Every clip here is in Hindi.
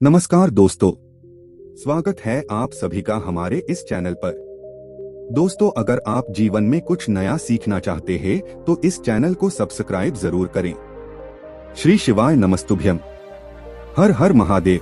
नमस्कार दोस्तों, स्वागत है आप सभी का हमारे इस चैनल पर। दोस्तों, अगर आप जीवन में कुछ नया सीखना चाहते हैं तो इस चैनल को सब्सक्राइब जरूर करें। श्री शिवाय नमस्तुभ्यम। हर हर महादेव।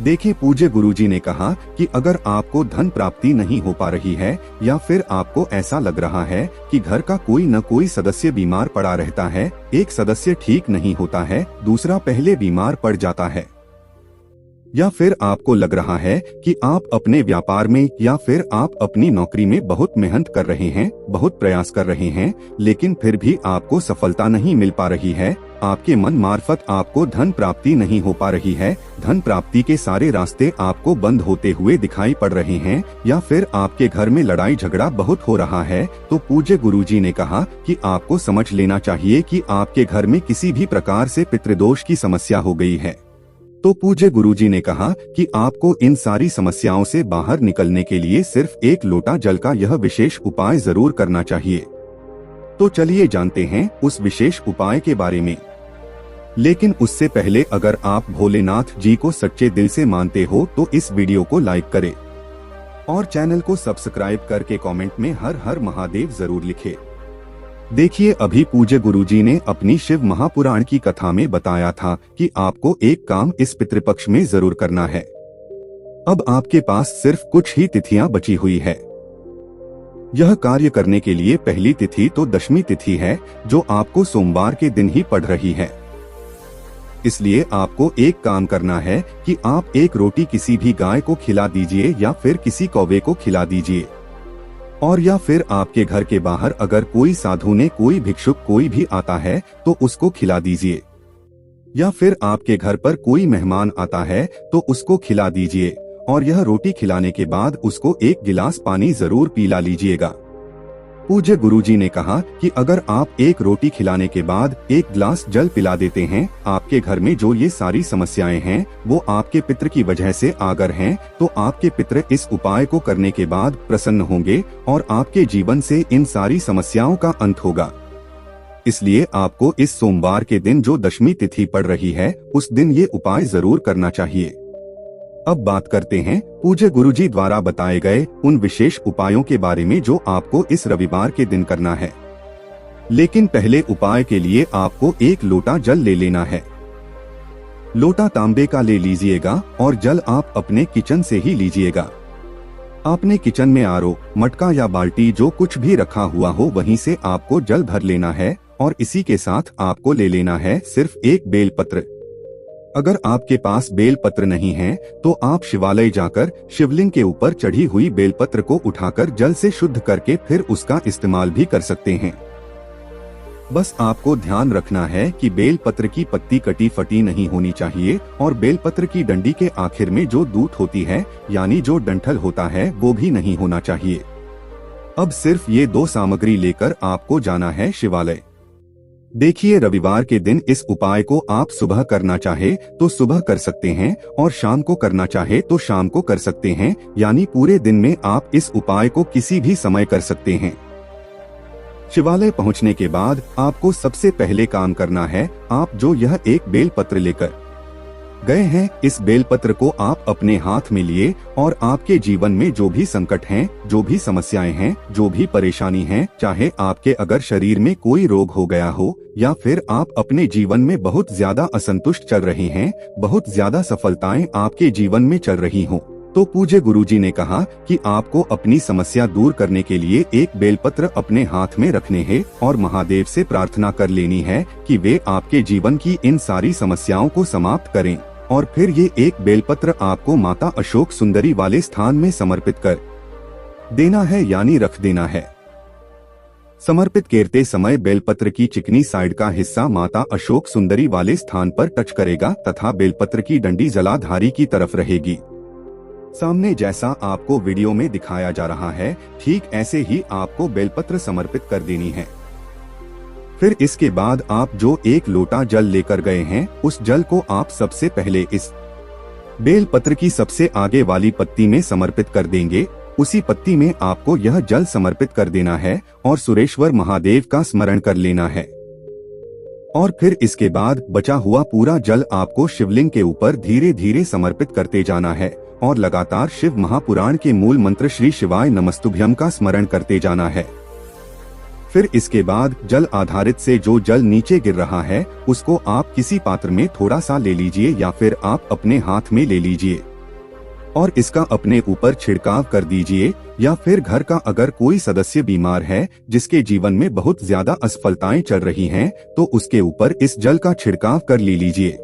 देखिए, पूज्य गुरुजी ने कहा कि अगर आपको धन प्राप्ति नहीं हो पा रही है या फिर आपको ऐसा लग रहा है कि घर का कोई न कोई सदस्य बीमार पड़ा रहता है, एक सदस्य ठीक नहीं होता है, दूसरा पहले बीमार पड़ जाता है, या फिर आपको लग रहा है कि आप अपने व्यापार में या फिर आप अपनी नौकरी में बहुत मेहनत कर रहे हैं, बहुत प्रयास कर रहे हैं, लेकिन फिर भी आपको सफलता नहीं मिल पा रही है, आपके मन मार्फत आपको धन प्राप्ति नहीं हो पा रही है, धन प्राप्ति के सारे रास्ते आपको बंद होते हुए दिखाई पड़ रहे हैं, या फिर आपके घर में लड़ाई झगड़ा बहुत हो रहा है, तो पूज्य गुरुजी ने कहा कि आपको समझ लेना चाहिए कि आपके घर में किसी भी प्रकार से पितृदोष की समस्या हो गई है। तो पूज्य गुरुजी ने कहा कि आपको इन सारी समस्याओं से बाहर निकलने के लिए सिर्फ एक लोटा जल का यह विशेष उपाय जरूर करना चाहिए। तो चलिए जानते हैं उस विशेष उपाय के बारे में। लेकिन उससे पहले अगर आप भोलेनाथ जी को सच्चे दिल से मानते हो तो इस वीडियो को लाइक करें और चैनल को सब्सक्राइब करके कमेंट में हर हर महादेव जरूर लिखें। देखिए, अभी पूज्य गुरुजी ने अपनी शिव महापुराण की कथा में बताया था कि आपको एक काम इस पितृपक्ष में जरूर करना है। अब आपके पास सिर्फ कुछ ही तिथियां बची हुई है। यह कार्य करने के लिए पहली तिथि तो दशमी तिथि है, जो आपको सोमवार के दिन ही पड़ रही है। इसलिए आपको एक काम करना है कि आप एक रोटी किसी भी गाय को खिला दीजिए या फिर किसी कौवे को खिला दीजिए, और या फिर आपके घर के बाहर अगर कोई साधु ने कोई भिक्षुक कोई भी आता है तो उसको खिला दीजिए, या फिर आपके घर पर कोई मेहमान आता है तो उसको खिला दीजिए, और यह रोटी खिलाने के बाद उसको एक गिलास पानी जरूर पिला लीजिएगा। पूज्य गुरुजी ने कहा कि अगर आप एक रोटी खिलाने के बाद एक गिलास जल पिला देते हैं, आपके घर में जो ये सारी समस्याएं हैं वो आपके पितृ की वजह से आगर हैं, तो आपके पितृ इस उपाय को करने के बाद प्रसन्न होंगे और आपके जीवन से इन सारी समस्याओं का अंत होगा। इसलिए आपको इस सोमवार के दिन जो दशमी तिथि पड़ रही है उस दिन ये उपाय जरूर करना चाहिए। अब बात करते हैं पूज्य गुरुजी द्वारा बताए गए उन विशेष उपायों के बारे में जो आपको इस रविवार के दिन करना है। लेकिन पहले उपाय के लिए आपको एक लोटा जल ले लेना है। लोटा तांबे का ले लीजिएगा और जल आप अपने किचन से ही लीजिएगा। आपने किचन में आरओ, मटका या बाल्टी जो कुछ भी रखा हुआ हो वहीं से आपको जल भर लेना है, और इसी के साथ आपको ले लेना है सिर्फ एक बेलपत्र। अगर आपके पास बेलपत्र नहीं है तो आप शिवालय जाकर शिवलिंग के ऊपर चढ़ी हुई बेलपत्र को उठाकर जल से शुद्ध करके फिर उसका इस्तेमाल भी कर सकते हैं। बस आपको ध्यान रखना है कि बेलपत्र की पत्ती कटी फटी नहीं होनी चाहिए, और बेलपत्र की डंडी के आखिर में जो दूत होती है यानी जो डंठल होता है वो भी नहीं होना चाहिए। अब सिर्फ ये दो सामग्री लेकर आपको जाना है शिवालय। देखिए, रविवार के दिन इस उपाय को आप सुबह करना चाहे तो सुबह कर सकते हैं और शाम को करना चाहे तो शाम को कर सकते हैं, यानी पूरे दिन में आप इस उपाय को किसी भी समय कर सकते हैं। शिवालय पहुंचने के बाद आपको सबसे पहले काम करना है, आप जो यह एक बेलपत्र लेकर गए हैं इस बेलपत्र को आप अपने हाथ में लिए और आपके जीवन में जो भी संकट हैं, जो भी समस्याएं हैं, जो भी परेशानी है, चाहे आपके अगर शरीर में कोई रोग हो गया हो या फिर आप अपने जीवन में बहुत ज्यादा असंतुष्ट चल रहे हैं, बहुत ज्यादा सफलताएं आपके जीवन में चल रही हों, तो पूज्य गुरुजी ने कहा कि आपको अपनी समस्या दूर करने के लिए एक बेलपत्र अपने हाथ में रखने हैं और महादेव से प्रार्थना कर लेनी है कि वे आपके जीवन की इन सारी समस्याओं को समाप्त करें, और फिर ये एक बेलपत्र आपको माता अशोक सुंदरी वाले स्थान में समर्पित कर देना है, यानी रख देना है। समर्पित करते समय बेलपत्र की चिकनी साइड का हिस्सा माता अशोक सुंदरी वाले स्थान पर टच करेगा तथा बेलपत्र की डंडी जलाधारी की तरफ रहेगी। सामने जैसा आपको वीडियो में दिखाया जा रहा है ठीक ऐसे ही आपको बेलपत्र समर्पित कर देनी है। फिर इसके बाद आप जो एक लोटा जल लेकर गए हैं उस जल को आप सबसे पहले इस बेलपत्र की सबसे आगे वाली पत्ती में समर्पित कर देंगे। उसी पत्ती में आपको यह जल समर्पित कर देना है और सुरेश्वर महादेव का स्मरण कर लेना है। और फिर इसके बाद बचा हुआ पूरा जल आपको शिवलिंग के ऊपर धीरे धीरे समर्पित करते जाना है और लगातार शिव महापुराण के मूल मंत्र श्री शिवाय नमस्तुभ्यम का स्मरण करते जाना है। फिर इसके बाद जल आधारित से जो जल नीचे गिर रहा है उसको आप किसी पात्र में थोड़ा सा ले लीजिए या फिर आप अपने हाथ में ले लीजिए और इसका अपने ऊपर छिड़काव कर दीजिए, या फिर घर का अगर कोई सदस्य बीमार है जिसके जीवन में बहुत ज्यादा असफलताएं चल रही हैं, तो उसके ऊपर इस जल का छिड़काव कर लीजिए।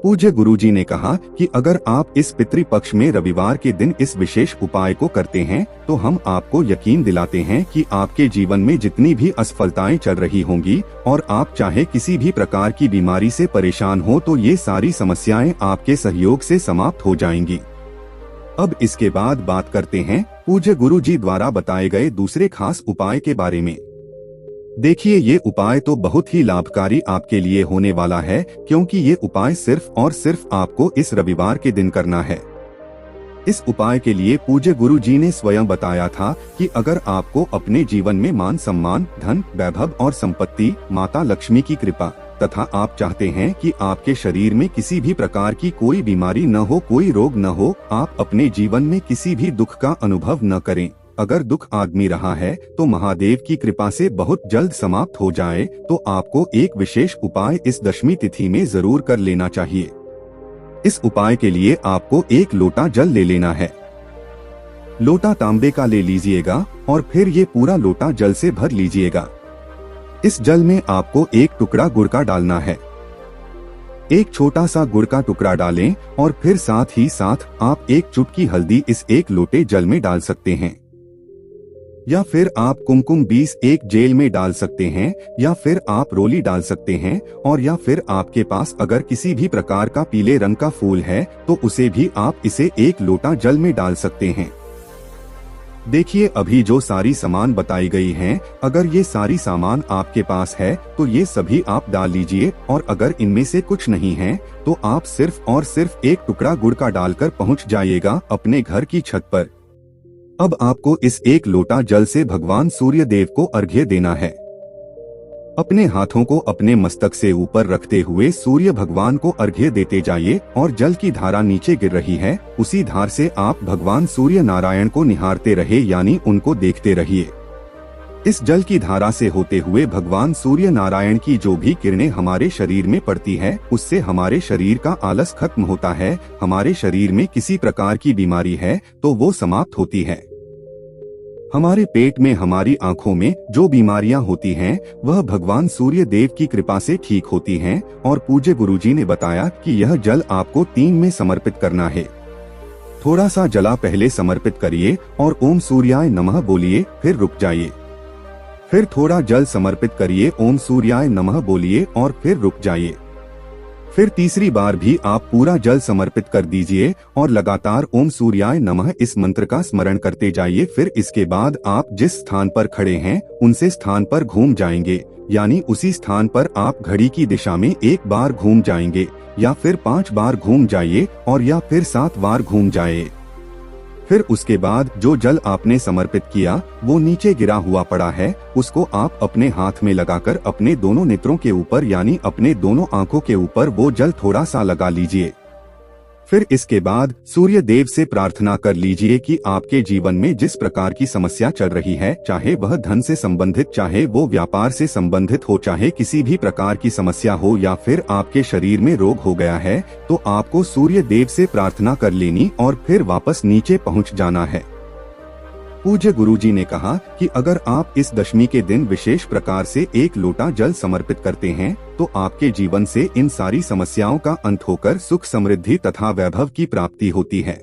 पूज्य गुरुजी ने कहा कि अगर आप इस पितृपक्ष में रविवार के दिन इस विशेष उपाय को करते हैं तो हम आपको यकीन दिलाते हैं कि आपके जीवन में जितनी भी असफलताएं चल रही होंगी और आप चाहे किसी भी प्रकार की बीमारी से परेशान हो तो ये सारी समस्याएं आपके सहयोग से समाप्त हो जाएंगी। अब इसके बाद बात करते हैं पूज्य गुरुजी द्वारा बताए गए दूसरे खास उपाय के बारे में। देखिए, ये उपाय तो बहुत ही लाभकारी आपके लिए होने वाला है, क्योंकि ये उपाय सिर्फ और सिर्फ आपको इस रविवार के दिन करना है। इस उपाय के लिए पूज्य गुरुजी ने स्वयं बताया था कि अगर आपको अपने जीवन में मान सम्मान, धन, वैभव और संपत्ति, माता लक्ष्मी की कृपा तथा आप चाहते हैं कि आपके शरीर में किसी भी प्रकार की कोई बीमारी न हो, कोई रोग न हो, आप अपने जीवन में किसी भी दुख का अनुभव न करें, अगर दुख आदमी रहा है तो महादेव की कृपा से बहुत जल्द समाप्त हो जाए, तो आपको एक विशेष उपाय इस दशमी तिथि में जरूर कर लेना चाहिए। इस उपाय के लिए आपको 1 लोटा जल ले लेना है। लोटा तांबे का ले लीजिएगा और फिर ये पूरा लोटा जल से भर लीजिएगा। इस जल में आपको 1 टुकड़ा गुड़ का डालना है। एक छोटा सा गुड़ का टुकड़ा डालें और फिर साथ ही साथ आप 1 चुटकी हल्दी इस 1 लोटे जल में डाल सकते हैं, या फिर आप कुमकुम 20 एक जेल में डाल सकते हैं, या फिर आप रोली डाल सकते हैं, और या फिर आपके पास अगर किसी भी प्रकार का पीले रंग का फूल है तो उसे भी आप इसे 1 लोटा जल में डाल सकते हैं। देखिए, अभी जो सारी सामान बताई गई हैं, अगर ये सारी सामान आपके पास है तो ये सभी आप डाल लीजिए, और अगर इनमें से कुछ नहीं है तो आप सिर्फ और सिर्फ 1 टुकड़ा गुड़ का डालकर पहुंच जाइएगा अपने घर की छत पर। अब आपको इस 1 लोटा जल से भगवान सूर्य देव को अर्घ्य देना है। अपने हाथों को अपने मस्तक से ऊपर रखते हुए सूर्य भगवान को अर्घ्य देते जाइए, और जल की धारा नीचे गिर रही है उसी धार से आप भगवान सूर्य नारायण को निहारते रहे, यानी उनको देखते रहिए। इस जल की धारा से होते हुए भगवान सूर्य नारायण की जो भी किरणें हमारे शरीर में पड़ती है उससे हमारे शरीर का आलस खत्म होता है, हमारे शरीर में किसी प्रकार की बीमारी है तो वो समाप्त होती है। हमारे पेट में, हमारी आंखों में जो बीमारियां होती हैं वह भगवान सूर्य देव की कृपा से ठीक होती हैं, और पूज्य गुरुजी ने बताया कि यह जल आपको 3 में समर्पित करना है। थोड़ा सा जला पहले समर्पित करिए और ओम सूर्याय नमः बोलिए, फिर रुक जाइए। फिर थोड़ा जल समर्पित करिए, ओम सूर्याय नमः बोलिए और फिर रुक जाइए। फिर तीसरी बार भी आप पूरा जल समर्पित कर दीजिए और लगातार ओम सूर्याय नमः इस मंत्र का स्मरण करते जाइए। फिर इसके बाद आप जिस स्थान पर खड़े हैं उनसे स्थान पर घूम जाएंगे, यानी उसी स्थान पर आप घड़ी की दिशा में 1 बार घूम जाएंगे, या फिर 5 बार घूम जाइए, और या फिर 7 बार घूम जाइए। फिर उसके बाद जो जल आपने समर्पित किया वो नीचे गिरा हुआ पड़ा है, उसको आप अपने हाथ में लगाकर अपने दोनों नेत्रों के ऊपर, यानी अपने दोनों आंखों के ऊपर वो जल थोड़ा सा लगा लीजिए। फिर इसके बाद सूर्य देव से प्रार्थना कर लीजिए कि आपके जीवन में जिस प्रकार की समस्या चल रही है, चाहे वह धन से संबंधित, चाहे वो व्यापार से संबंधित हो, चाहे किसी भी प्रकार की समस्या हो, या फिर आपके शरीर में रोग हो गया है, तो आपको सूर्य देव से प्रार्थना कर लेनी और फिर वापस नीचे पहुंच जाना है। पूज्य गुरुजी ने कहा कि अगर आप इस दशमी के दिन विशेष प्रकार से 1 लोटा जल समर्पित करते हैं तो आपके जीवन से इन सारी समस्याओं का अंत होकर सुख, समृद्धि तथा वैभव की प्राप्ति होती है।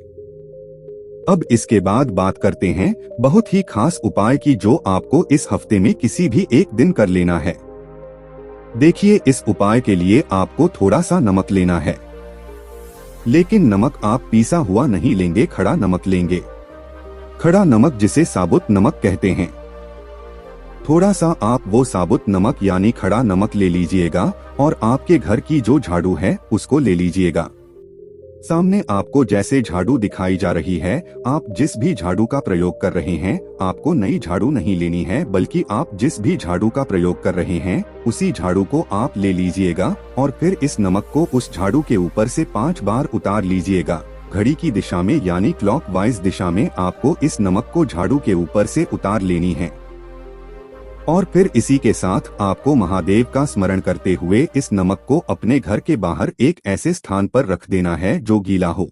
अब इसके बाद बात करते हैं बहुत ही खास उपाय की, जो आपको इस हफ्ते में किसी भी एक दिन कर लेना है। देखिए, इस उपाय के लिए आपको थोड़ा सा नमक लेना है, लेकिन नमक आप पीसा हुआ नहीं लेंगे, खड़ा नमक लेंगे। खड़ा नमक जिसे साबुत नमक कहते हैं। थोड़ा सा आप वो साबुत नमक यानी खड़ा नमक ले लीजिएगा और आपके घर की जो झाड़ू है उसको ले लीजिएगा। सामने आपको जैसे झाड़ू दिखाई जा रही है, आप जिस भी झाड़ू का प्रयोग कर रहे हैं, आपको नई झाड़ू नहीं लेनी है, बल्कि आप जिस भी झाड़ू का प्रयोग कर रहे हैं उसी झाड़ू को आप ले लीजिएगा और फिर इस नमक को उस झाड़ू के ऊपर से 5 बार उतार लीजिएगा। घड़ी की दिशा में यानी क्लॉकवाइज दिशा में आपको इस नमक को झाड़ू के ऊपर से उतार लेनी है। और फिर इसी के साथ आपको महादेव का स्मरण करते हुए इस नमक को अपने घर के बाहर एक ऐसे स्थान पर रख देना है जो गीला हो।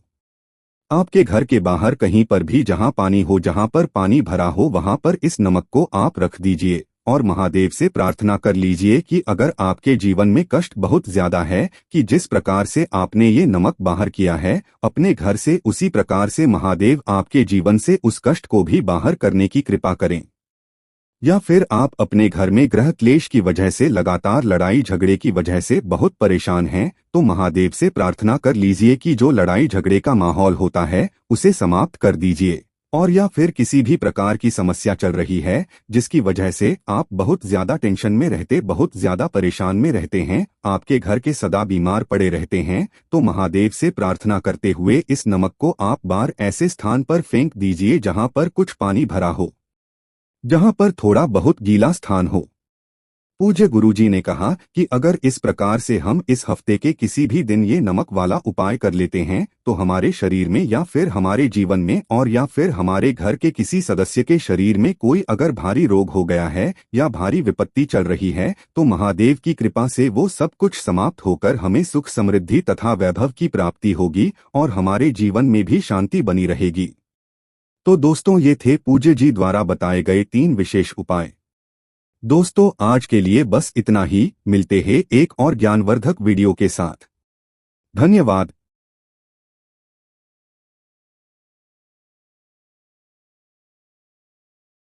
आपके घर के बाहर कहीं पर भी जहां पानी हो, जहां पर पानी भरा हो, वहां पर इस नमक को आप रख दीजिए और महादेव से प्रार्थना कर लीजिए कि अगर आपके जीवन में कष्ट बहुत ज्यादा है, कि जिस प्रकार से आपने ये नमक बाहर किया है अपने घर से, उसी प्रकार से महादेव आपके जीवन से उस कष्ट को भी बाहर करने की कृपा करें। या फिर आप अपने घर में ग्रह क्लेश की वजह से, लगातार लड़ाई झगड़े की वजह से बहुत परेशान हैं, तो महादेव से प्रार्थना कर लीजिए कि जो लड़ाई झगड़े का माहौल होता है उसे समाप्त कर दीजिए। और या फिर किसी भी प्रकार की समस्या चल रही है जिसकी वजह से आप बहुत ज्यादा टेंशन में रहते, बहुत ज्यादा परेशान में रहते हैं, आपके घर के सदा बीमार पड़े रहते हैं, तो महादेव से प्रार्थना करते हुए इस नमक को आप बार ऐसे स्थान पर फेंक दीजिए जहां पर कुछ पानी भरा हो, जहां पर थोड़ा बहुत गीला स्थान हो। पूज्य गुरुजी ने कहा कि अगर इस प्रकार से हम इस हफ्ते के किसी भी दिन ये नमक वाला उपाय कर लेते हैं तो हमारे शरीर में या फिर हमारे जीवन में और या फिर हमारे घर के किसी सदस्य के शरीर में कोई अगर भारी रोग हो गया है या भारी विपत्ति चल रही है तो महादेव की कृपा से वो सब कुछ समाप्त होकर हमें सुख, समृद्धि तथा वैभव की प्राप्ति होगी और हमारे जीवन में भी शांति बनी रहेगी। तो दोस्तों, ये थे पूज्य जी द्वारा बताए गए 3 विशेष उपाय। दोस्तों, आज के लिए बस इतना ही। मिलते हैं एक और ज्ञानवर्धक वीडियो के साथ। धन्यवाद।